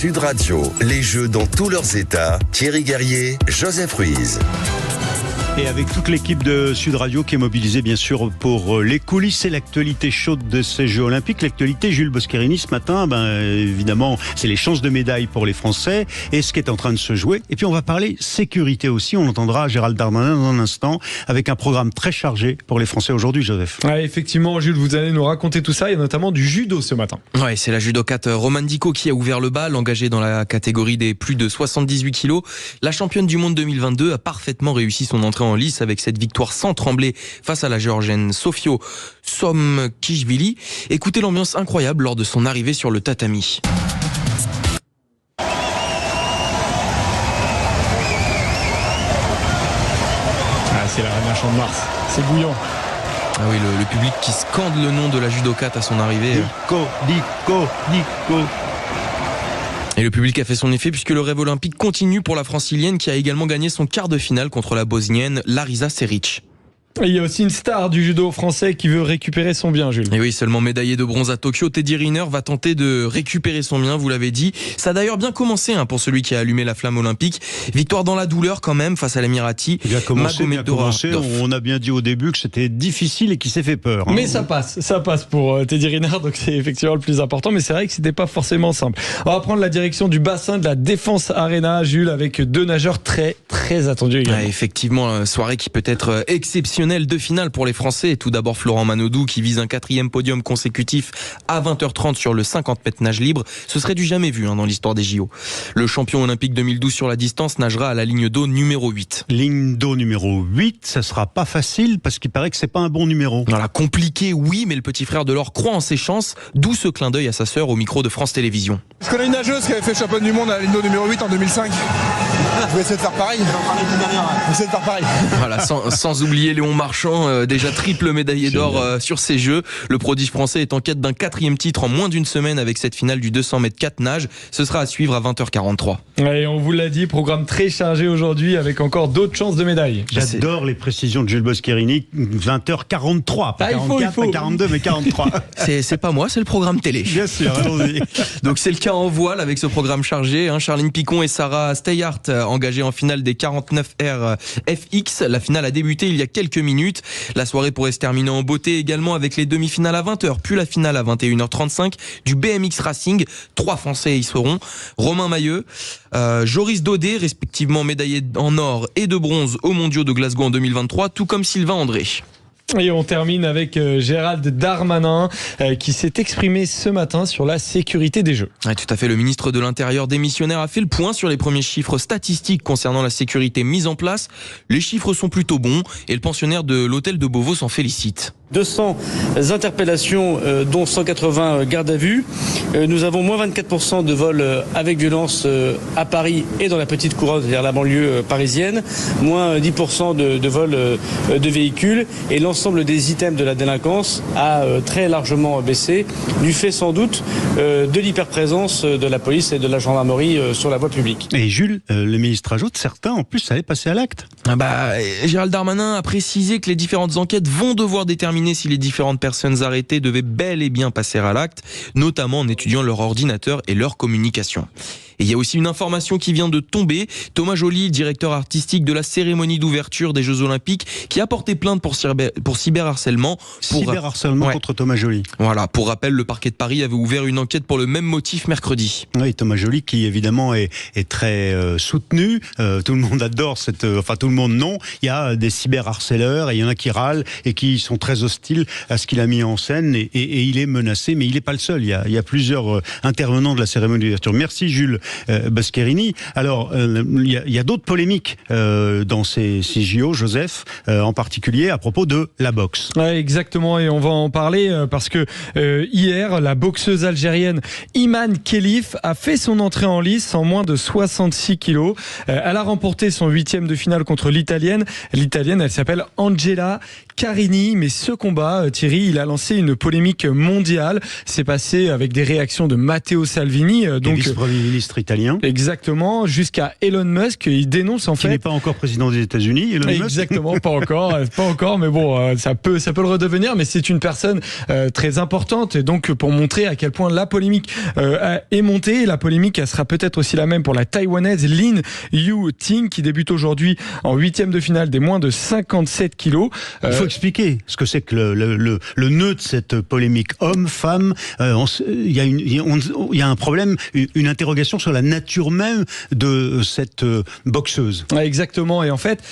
Sud Radio, les Jeux dans tous leurs états. Thierry Guerrier, Joseph Ruiz. Et avec toute l'équipe de Sud Radio qui est mobilisée bien sûr pour les coulisses et l'actualité chaude de ces Jeux Olympiques. L'actualité, Jules Boscherini ce matin, évidemment, c'est les chances de médailles pour les Français et ce qui est en train de se jouer. Et puis on va parler sécurité aussi. On entendra Gérald Darmanin dans un instant avec un programme très chargé pour les Français aujourd'hui, Joseph. Ouais, effectivement, Jules, vous allez nous raconter tout ça. Il y a notamment du judo ce matin. Ouais, c'est la judokate Romane Dicot qui a ouvert le bal, engagée dans la catégorie des plus de 78 kilos. La championne du monde 2022 a parfaitement réussi son entrée en lice avec cette victoire sans trembler face à la Géorgienne Sofio Somkishvili. Écoutez l'ambiance incroyable lors de son arrivée sur le tatami. C'est l'Arena Champ de Mars, c'est bouillant. Ah oui, le public qui scande le nom de la judokate à son arrivée. Dicot. Et le public a fait son effet puisque le rêve olympique continue pour la francilienne qui a également gagné son quart de finale contre la bosnienne Larisa Seric. Et il y a aussi une star du judo français qui veut récupérer son bien, Jules. Et oui, seulement médaillé de bronze à Tokyo, Teddy Riner va tenter de récupérer son bien, vous l'avez dit. Ça a d'ailleurs bien commencé pour celui qui a allumé la flamme olympique. Victoire dans la douleur quand même face à l'Emirati. Bien commencé. On a bien dit au début que c'était difficile et qu'il s'est fait peur. Mais ça passe pour Teddy Riner, donc c'est effectivement le plus important. Mais c'est vrai que c'était pas forcément simple. On va prendre la direction du bassin de la Défense Arena, Jules, avec deux nageurs très très attendus également. Ouais, effectivement, soirée qui peut être exceptionnelle. De finale pour les Français. Tout d'abord Florent Manodou qui vise un 4e podium consécutif à 20h30 sur le 50 mètres nage libre. Ce serait du jamais vu dans l'histoire des JO. Le champion olympique 2012 sur la distance nagera à la ligne d'eau numéro 8. Ligne d'eau numéro 8, ça sera pas facile parce qu'il paraît que c'est pas un bon numéro. Voilà, compliqué oui, mais le petit frère de l'or croit en ses chances, d'où ce clin d'œil à sa sœur au micro de France Télévisions. Je connais une nageuse qui avait fait championne du monde à la ligne d'eau numéro 8 en 2005. Je vais essayer de faire pareil. Voilà, sans oublier Léon Marchand, déjà triple médaillé d'or sur ces Jeux. Le prodige français est en quête d'un 4e titre en moins d'une semaine avec cette finale du 200 mètres 4 nage. Ce sera à suivre à 20h43. Et on vous l'a dit, programme très chargé aujourd'hui avec encore d'autres chances de médailles. J'adore les précisions de Jules Boscherini. 20h43, pas 44, pas 42, mais 43. C'est pas moi, c'est le programme télé. Bien sûr, allons-y. Donc c'est le cas en voile avec ce programme chargé. Charline Picon et Sarah Steyhart engagées en finale des 49R FX. La finale a débuté il y a quelques minutes. La soirée pourrait se terminer en beauté également avec les demi-finales à 20h, puis la finale à 21h35 du BMX Racing. 3 Français y seront. Romain Mailleux, Joris Daudet, respectivement médaillés en or et de bronze aux mondiaux de Glasgow en 2023, tout comme Sylvain André. Et on termine avec Gérald Darmanin qui s'est exprimé ce matin sur la sécurité des Jeux. Ouais, tout à fait. Le ministre de l'Intérieur démissionnaire a fait le point sur les premiers chiffres statistiques concernant la sécurité mise en place. Les chiffres sont plutôt bons et le pensionnaire de l'hôtel de Beauvau s'en félicite. 200 interpellations, dont 180 gardes à vue. Nous avons moins 24% de vols avec violence à Paris et dans la petite couronne, c'est-à-dire la banlieue parisienne. Moins 10% de vols de véhicules. Et l'ensemble des items de la délinquance a très largement baissé, du fait sans doute de l'hyperprésence de la police et de la gendarmerie sur la voie publique. Et Jules, le ministre ajoute, certains en plus allaient passer à l'acte. Gérald Darmanin a précisé que les différentes enquêtes vont devoir déterminer si les différentes personnes arrêtées devaient bel et bien passer à l'acte, notamment en étudiant leur ordinateur et leur communication. Et il y a aussi une information qui vient de tomber. Thomas Joly, directeur artistique de la cérémonie d'ouverture des Jeux Olympiques, qui a porté plainte pour cyberharcèlement. Cyberharcèlement contre Thomas Joly. Voilà, pour rappel, le parquet de Paris avait ouvert une enquête pour le même motif mercredi. Oui, Thomas Joly qui évidemment est très soutenu. Tout le monde adore tout le monde non. Il y a des cyberharceleurs et il y en a qui râlent et qui sont très hostiles à ce qu'il a mis en scène et il est menacé, mais il n'est pas le seul. Il y a plusieurs intervenants de la cérémonie d'ouverture. Merci Jules Boscherini. Alors, il y a d'autres polémiques dans ces JO, Joseph, en particulier à propos de la boxe. Ouais, exactement, et on va en parler parce que hier, la boxeuse algérienne Iman Khelif a fait son entrée en lice en moins de 66 kilos. Elle a remporté son 8e de finale contre l'Italienne. L'Italienne, elle s'appelle Angela Carini. Mais ce combat, Thierry, il a lancé une polémique mondiale. C'est passé avec des réactions de Matteo Salvini, donc vice-premier ministre italien. Exactement, jusqu'à Elon Musk. Il dénonce en fait. Qui n'est pas encore président des États-Unis, Elon Musk. Exactement, pas encore, mais bon, ça peut le redevenir. Mais c'est une personne très importante, et donc pour montrer à quel point la polémique est montée. Et la polémique, elle sera peut-être aussi la même pour la Taïwanaise Lin Yu-Ting, qui débute aujourd'hui en 8e de finale des moins de 57 kilos. Il faut expliquer ce que c'est que le nœud de cette polémique homme-femme. Il y a un problème, une interrogation sur la nature même de cette boxeuse. Exactement, et en fait,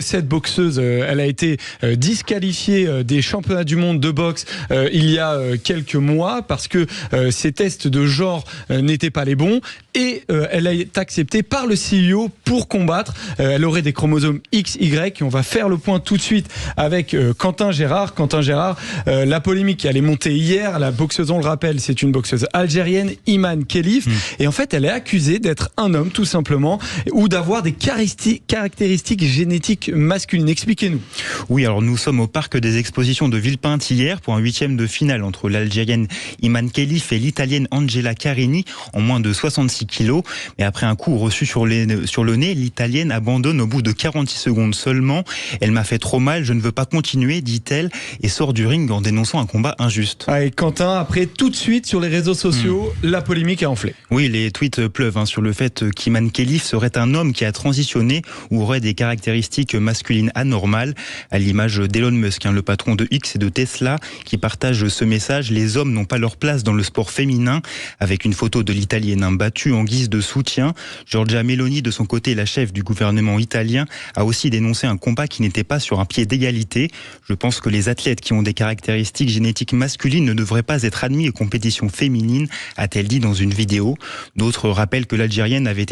cette boxeuse, elle a été disqualifiée des championnats du monde de boxe il y a quelques mois parce que ses tests de genre n'étaient pas les bons, et elle a été acceptée par le CIO pour combattre. Elle aurait des chromosomes XY, et on va faire le point tout de suite avec Quentin Gérard. Quentin Gérard, la polémique qui allait monter hier, la boxeuse, on le rappelle, c'est une boxeuse algérienne, Iman Khelif, et en fait elle est accusée d'être un homme tout simplement, ou d'avoir des caractéristiques génétiques masculines. Expliquez-nous. Oui, alors nous sommes au parc des expositions de Villepinte hier pour un 8e de finale entre l'Algérienne Iman Khelif et l'Italienne Angela Carini en moins de 66 kilos. Mais après un coup reçu sur le nez, l'Italienne abandonne au bout de 46 secondes seulement. Elle m'a fait trop mal, je ne veux pas continuer, dit-elle, et sort du ring en dénonçant un combat injuste. Et Quentin, après tout de suite sur les réseaux sociaux, la polémique a enflé. Oui, les tweets pleuvent sur le fait qu'Iman Khelif serait un homme qui a transitionné ou aurait des caractéristiques masculines anormales, à l'image d'Elon Musk, le patron de X et de Tesla, qui partage ce message: les hommes n'ont pas leur place dans le sport féminin, avec une photo de l'Italienne battue en guise de soutien. Giorgia Meloni, de son côté, la chef du gouvernement italien, a aussi dénoncé un combat qui n'était pas sur un pied d'égalité. Je pense que les athlètes qui ont des caractéristiques génétiques masculines ne devraient pas être admis aux compétitions féminines, a-t-elle dit dans une vidéo. D'autres rappellent que l'Algérienne avait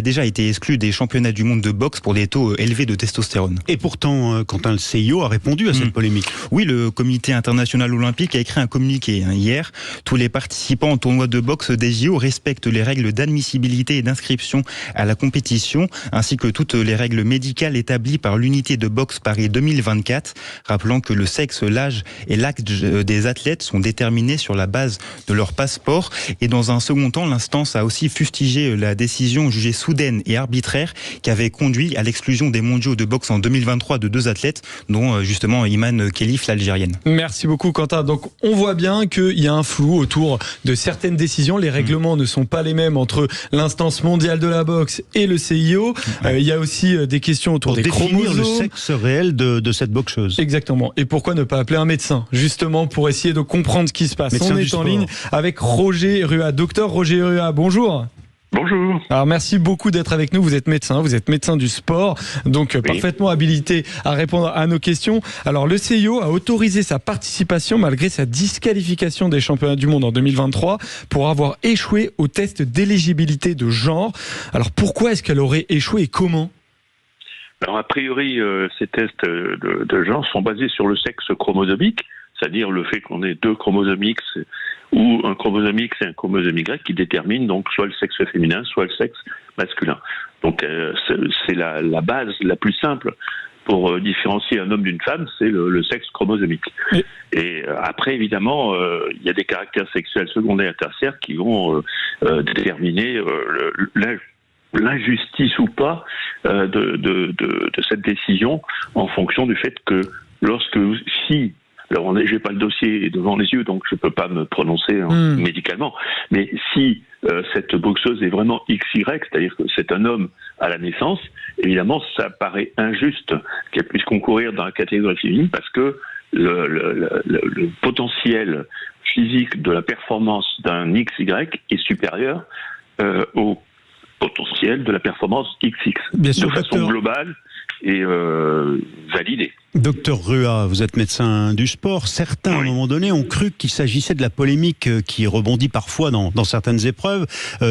déjà été exclue des championnats du monde de boxe pour des taux élevés de testostérone. Et pourtant, Quentin, le CIO a répondu à cette polémique. Oui, le comité international olympique a écrit un communiqué hier. Tous les participants au tournoi de boxe des JO respectent les règles d'admissibilité et d'inscription à la compétition, ainsi que toutes les règles médicales établies par l'unité de boxe Paris 2024, rappelant que le sexe, l'âge et l'âge des athlètes sont déterminés sur la base de leur passeport. Et dans un second temps, l'instance a aussi fustigé la décision jugée soudaine et arbitraire qui avait conduit à l'exclusion des mondiaux de boxe en 2023 de 2 athlètes, dont justement Iman Khelif, l'Algérienne. Merci beaucoup Quentin. Donc on voit bien qu'il y a un flou autour de certaines décisions. Les règlements ne sont pas les mêmes entre l'instance mondiale de la boxe et le CIO. Il y a aussi des questions autour des chromosomes. Le sexe réel de cette boxeuse. Exactement. Et pourquoi ne pas appeler un médecin, justement, pour essayer de comprendre ce qui se passe. Médecin on est en ligne avec Roger Rua. Docteur Roger Rua, bonjour. Bonjour. Alors merci beaucoup d'être avec nous. Vous êtes médecin du sport, donc parfaitement habilité à répondre à nos questions. Alors le CIO a autorisé sa participation malgré sa disqualification des championnats du monde en 2023 pour avoir échoué au test d'éligibilité de genre. Alors pourquoi est-ce qu'elle aurait échoué et comment ? Alors a priori, ces tests de genre sont basés sur le sexe chromosomique, c'est-à-dire le fait qu'on ait 2 chromosomes X ou un chromosome X et un chromosome Y qui déterminent donc soit le sexe féminin, soit le sexe masculin. Donc c'est la base la plus simple pour différencier un homme d'une femme, c'est le sexe chromosomique. Oui. Et après, évidemment, il y a des caractères sexuels secondaires et tertiaires qui vont déterminer l'injustice ou pas de cette décision en fonction du fait que alors j'ai pas le dossier devant les yeux, donc je peux pas me prononcer médicalement, mais si cette boxeuse est vraiment XY, c'est-à-dire que c'est un homme à la naissance, évidemment ça paraît injuste qu'elle puisse concourir dans la catégorie féminine parce que le potentiel physique de la performance d'un XY est supérieur au potentiel de la performance XX, bien sûr, de façon globale et validée. Docteur Rua, vous êtes médecin du sport. Certains, à un moment donné, ont cru qu'il s'agissait de la polémique qui rebondit parfois dans certaines épreuves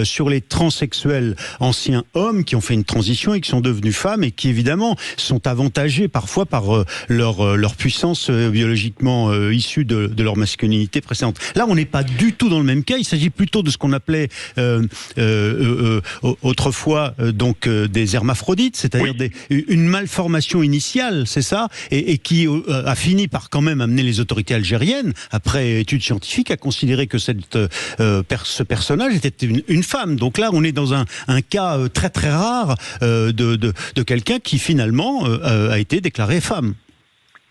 sur les transsexuels anciens hommes qui ont fait une transition et qui sont devenus femmes et qui, évidemment, sont avantagés parfois par leur puissance biologiquement issue de leur masculinité précédente. Là, on n'est pas du tout dans le même cas. Il s'agit plutôt de ce qu'on appelait autrefois des hermaphrodites, c'est-à-dire une malformation initiale, c'est ça ? et qui a fini par quand même amener les autorités algériennes, après études scientifiques, à considérer que ce personnage était une femme. Donc là, on est dans un cas très très rare de quelqu'un qui finalement a été déclaré femme.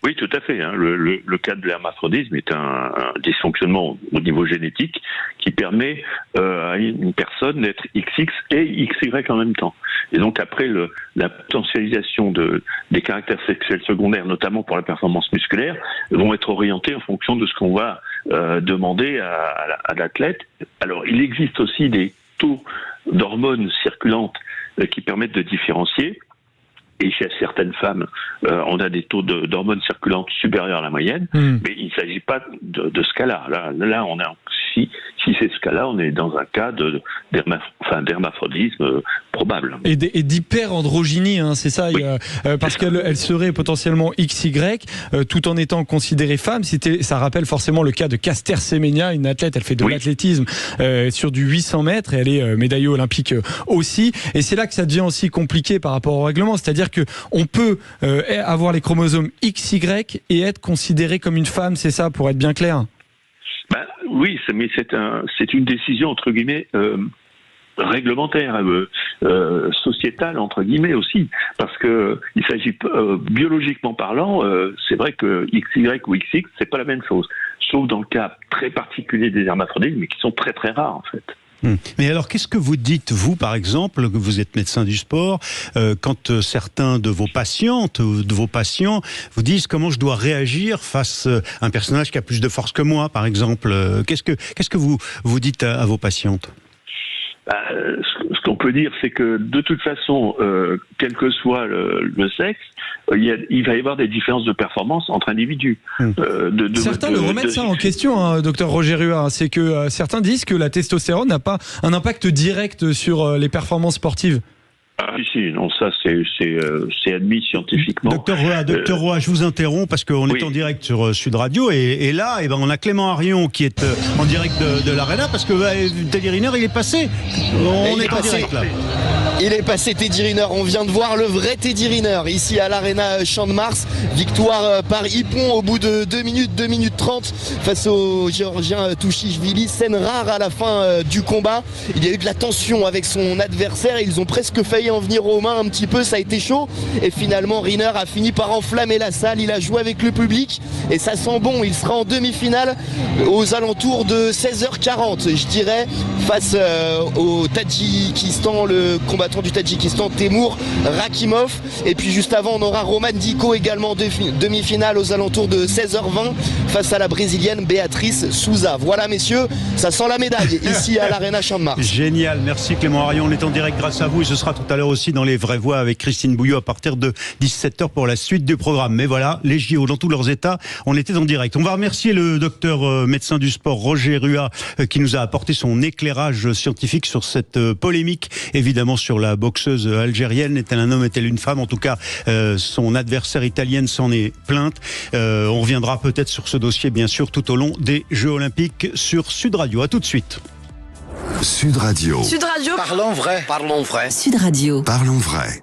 Oui, tout à fait. Le cas de l'hermaphrodisme est un dysfonctionnement au niveau génétique qui permet à une personne d'être XX et XY en même temps. Et donc après, la potentialisation des caractères sexuels secondaires, notamment pour la performance musculaire, vont être orientés en fonction de ce qu'on va demander à l'athlète. Alors, il existe aussi des taux d'hormones circulantes qui permettent de différencier. Et chez certaines femmes, on a des taux d'hormones circulantes supérieurs à la moyenne, mais il ne s'agit pas de ce cas-là. Là, on a, si c'est ce cas-là, on est dans un cas d'hermaphrodisme probable. Et d'hyperandrogynie, c'est ça, oui. Parce qu'elle serait potentiellement XY, tout en étant considérée femme. Ça rappelle forcément le cas de Caster Semenya, une athlète, elle fait de l'athlétisme sur du 800 mètres, et elle est médaillée olympique aussi. Et c'est là que ça devient aussi compliqué par rapport au règlement, c'est-à-dire que on peut avoir les chromosomes XY et être considéré comme une femme, c'est ça, pour être bien clair. Oui, mais c'est une décision entre guillemets réglementaire, sociétale entre guillemets aussi, parce que il s'agit biologiquement parlant, c'est vrai que XY ou XX c'est pas la même chose, sauf dans le cas très particulier des hermaphrodites, mais qui sont très très rares en fait. Mais alors, qu'est-ce que vous dites, vous, par exemple, que vous êtes médecin du sport, quand certains de vos patientes ou de vos patients vous disent comment je dois réagir face à un personnage qui a plus de force que moi, par exemple? Qu'est-ce que vous dites à vos patientes? Ce qu'on peut dire, c'est que de toute façon, quel que soit le sexe, il va y avoir des différences de performance entre individus. Certains le remettent ça en question, docteur Roger Ruat. C'est que certains disent que la testostérone n'a pas un impact direct sur les performances sportives. Non, ça c'est admis scientifiquement. Docteur Roy, je vous interromps parce qu'on est en direct sur Sud Radio et là, on a Clément Arion qui est en direct de l'Arena parce que Teddy Riner il est passé. On est en direct là. Il est passé Teddy Riner, on vient de voir le vrai Teddy Riner ici à l'Arena Champ de Mars. Victoire par Ippon au bout de 2 minutes 30 face au Géorgien Touchishvili. Scène rare à la fin du combat. Il y a eu de la tension avec son adversaire, ils ont presque failli en venir aux mains un petit peu, ça a été chaud. Et finalement Riner a fini par enflammer la salle, il a joué avec le public et ça sent bon. Il sera en demi-finale aux alentours de 16h40, je dirais, face au Tadjikistan, le combattant du Tadjikistan, Temur Rakimov. Et puis juste avant, on aura Roman Diko également en demi-finale aux alentours de 16h20 face à la brésilienne Béatrice Souza. Voilà messieurs, ça sent la médaille ici à l'Arena Champ de Mars. Génial, merci Clément Arion, on est en direct grâce à vous et ce sera tout à l'heure aussi dans les vraies voix avec Christine Bouillot à partir de 17h pour la suite du programme. Mais voilà, les JO dans tous leurs états, on était en direct. On va remercier le docteur médecin du sport Roger Ruat qui nous a apporté son éclairage scientifique sur cette polémique, évidemment sur la boxeuse algérienne. Est-elle un homme, est-elle une femme? En tout cas, son adversaire italienne s'en est plainte. On reviendra peut-être sur ce dossier, bien sûr, tout au long des Jeux Olympiques sur Sud Radio. À tout de suite. Sud Radio. Sud Radio. Parlons vrai. Sud Radio. Parlons vrai.